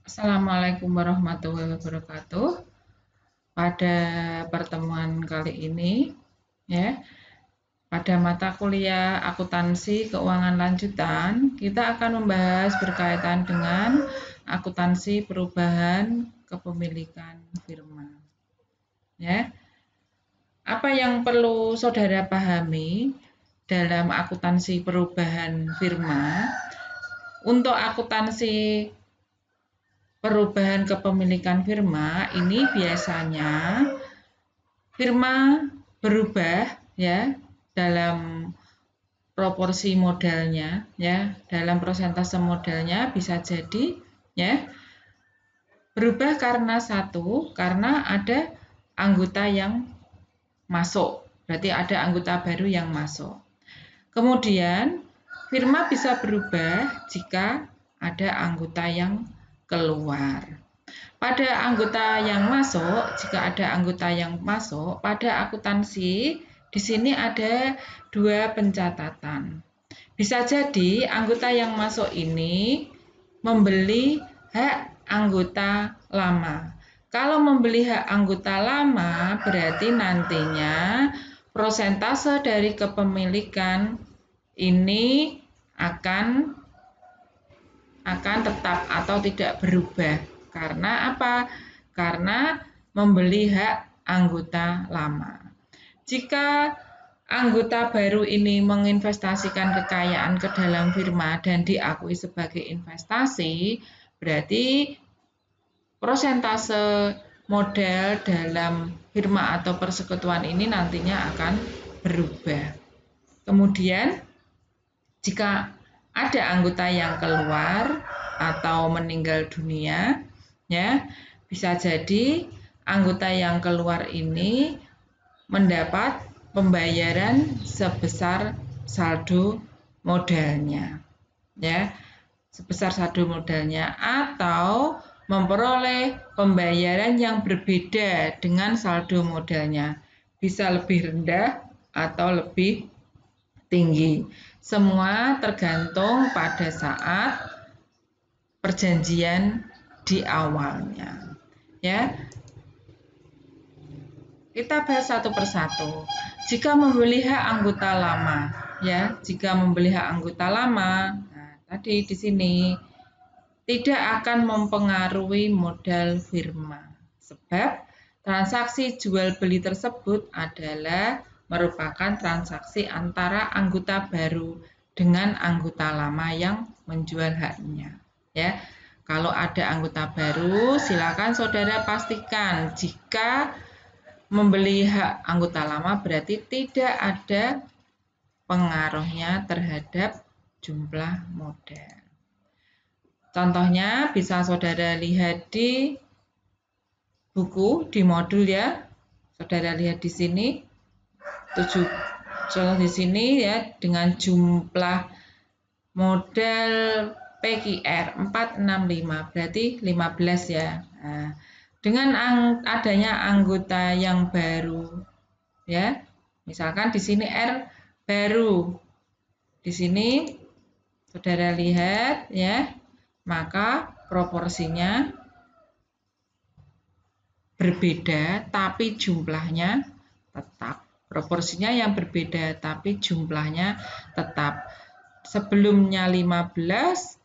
Assalamualaikum warahmatullahi wabarakatuh. Pada pertemuan kali ini, ya, pada mata kuliah akuntansi keuangan lanjutan, kita akan membahas berkaitan dengan akuntansi perubahan kepemilikan firma. Ya, apa yang perlu saudara pahami dalam akuntansi perubahan firma? Untuk akuntansi perubahan kepemilikan firma ini biasanya firma berubah ya dalam proporsi modalnya ya, dalam persentase modalnya bisa jadi ya berubah karena ada anggota yang masuk. Berarti ada anggota baru yang masuk. Kemudian firma bisa berubah jika ada anggota yang keluar. Pada anggota yang masuk, jika ada anggota yang masuk, pada akuntansi di sini ada dua pencatatan. Bisa jadi anggota yang masuk ini membeli hak anggota lama. Kalau membeli hak anggota lama, berarti nantinya persentase dari kepemilikan ini akan tetap atau tidak berubah. Karena apa? Karena membeli hak anggota lama. Jika anggota baru ini menginvestasikan kekayaan ke dalam firma dan diakui sebagai investasi, berarti persentase modal dalam firma atau persekutuan ini nantinya akan berubah. Kemudian, jika ada anggota yang keluar atau meninggal dunia, ya, bisa jadi anggota yang keluar ini mendapat pembayaran sebesar saldo modalnya, ya, sebesar saldo modalnya atau memperoleh pembayaran yang berbeda dengan saldo modalnya, bisa lebih rendah atau lebih tinggi. Semua tergantung pada saat perjanjian di awalnya. Ya. Kita bahas satu persatu. Jika membeli hak anggota lama, ya, jika membeli hak anggota lama, nah, tadi di sini tidak akan mempengaruhi modal firma. Sebab transaksi jual beli tersebut adalah merupakan transaksi antara anggota baru dengan anggota lama yang menjual haknya. Ya, kalau ada anggota baru, silakan saudara pastikan jika membeli hak anggota lama berarti tidak ada pengaruhnya terhadap jumlah modal. Contohnya bisa saudara lihat di buku, di modul ya. Saudara lihat di sini. Contoh di sini ya dengan jumlah modal PQR 465 berarti 15 ya. Nah, dengan adanya anggota yang baru ya. Misalkan di sini R baru. Di sini saudara lihat ya. Maka proporsinya berbeda tapi jumlahnya tetap. Proporsinya yang berbeda tapi jumlahnya tetap. Sebelumnya 15,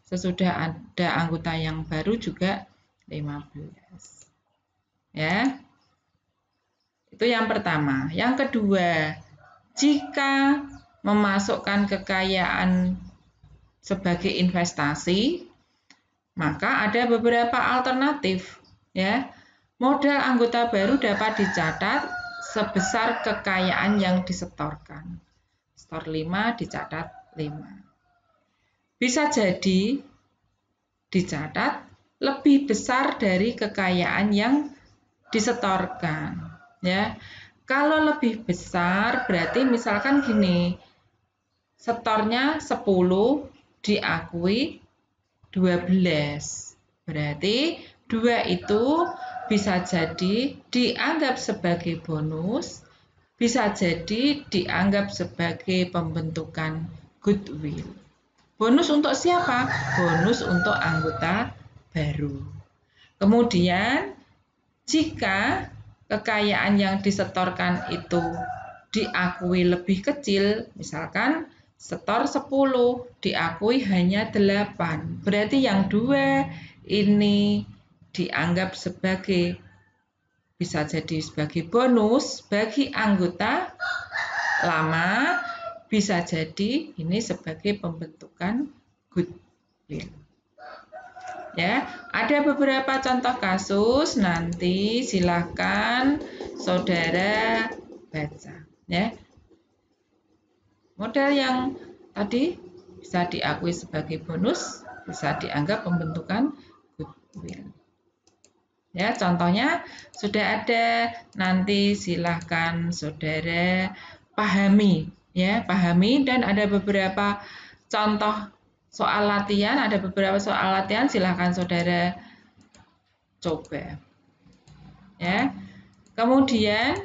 sesudah ada anggota yang baru juga 15. Ya. Itu yang pertama. Yang kedua, jika memasukkan kekayaan sebagai investasi, maka ada beberapa alternatif, ya. Modal anggota baru dapat dicatat sebesar kekayaan yang disetorkan. Setor 5 dicatat 5. Bisa jadi dicatat lebih besar dari kekayaan yang disetorkan, ya. Kalau lebih besar berarti misalkan gini, setornya 10 diakui 12. Berarti 2 itu bisa jadi dianggap sebagai bonus, bisa jadi dianggap sebagai pembentukan goodwill. Bonus untuk siapa? Bonus untuk anggota baru. Kemudian jika kekayaan yang disetorkan itu diakui lebih kecil, misalkan setor 10, diakui hanya 8. Berarti yang 2 ini dianggap sebagai, bisa jadi sebagai bonus bagi anggota lama, bisa jadi ini sebagai pembentukan goodwill. Ya, ada beberapa contoh kasus, nanti silakan saudara baca. Ya, model yang tadi bisa diakui sebagai bonus, bisa dianggap pembentukan goodwill. Ya, contohnya sudah ada, nanti silakan saudara pahami, ya, pahami, dan ada beberapa contoh soal latihan, ada beberapa soal latihan, silakan saudara coba. Ya. Kemudian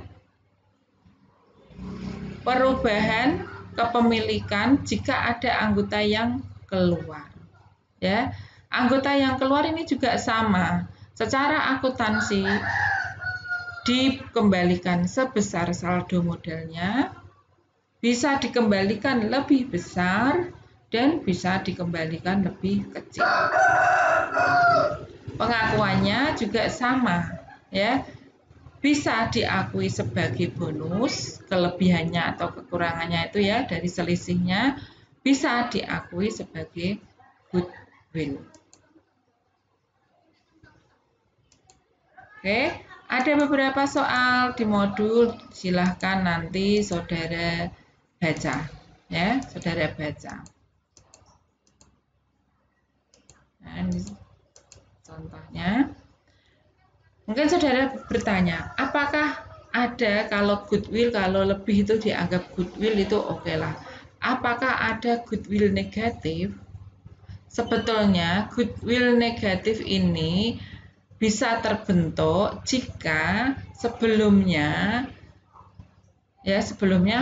perubahan kepemilikan jika ada anggota yang keluar. Ya. Anggota yang keluar ini juga sama. Secara akuntansi dikembalikan sebesar saldo modelnya, bisa dikembalikan lebih besar, dan bisa dikembalikan lebih kecil. Pengakuannya juga sama, ya. Bisa diakui sebagai bonus, kelebihannya atau kekurangannya itu ya dari selisihnya, bisa diakui sebagai goodwill. Oke, ada beberapa soal di modul, silahkan nanti saudara baca, ya, saudara baca. Nah, ini contohnya. Mungkin saudara bertanya, apakah ada kalau goodwill, kalau lebih itu dianggap goodwill itu oke lah. Apakah ada goodwill negatif? Sebetulnya goodwill negatif ini bisa terbentuk jika sebelumnya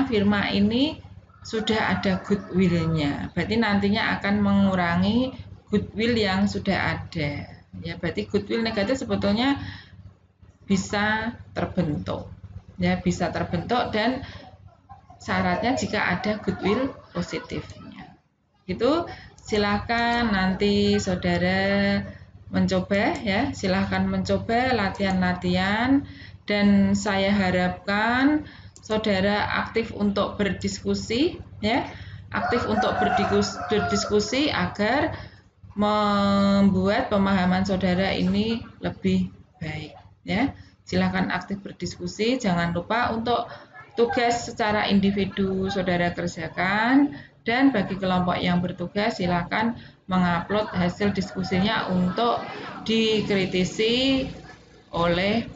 firma ini sudah ada goodwill-nya. Berarti nantinya akan mengurangi goodwill yang sudah ada. Ya, berarti goodwill negatif sebetulnya bisa terbentuk. Ya, bisa terbentuk, dan syaratnya jika ada goodwill positifnya. Gitu. Silakan nanti saudara mencoba, ya, silakan mencoba latihan-latihan, dan saya harapkan saudara aktif untuk berdiskusi, ya, aktif untuk berdiskusi agar membuat pemahaman saudara ini lebih baik, ya. Silakan aktif berdiskusi, jangan lupa untuk tugas secara individu saudara kerjakan, dan bagi kelompok yang bertugas silakan mengupload hasil diskusinya untuk dikritisi oleh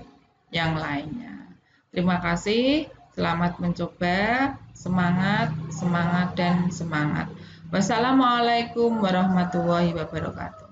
yang lainnya. Terima kasih, selamat mencoba, semangat, semangat, dan semangat. Wassalamualaikum warahmatullahi wabarakatuh.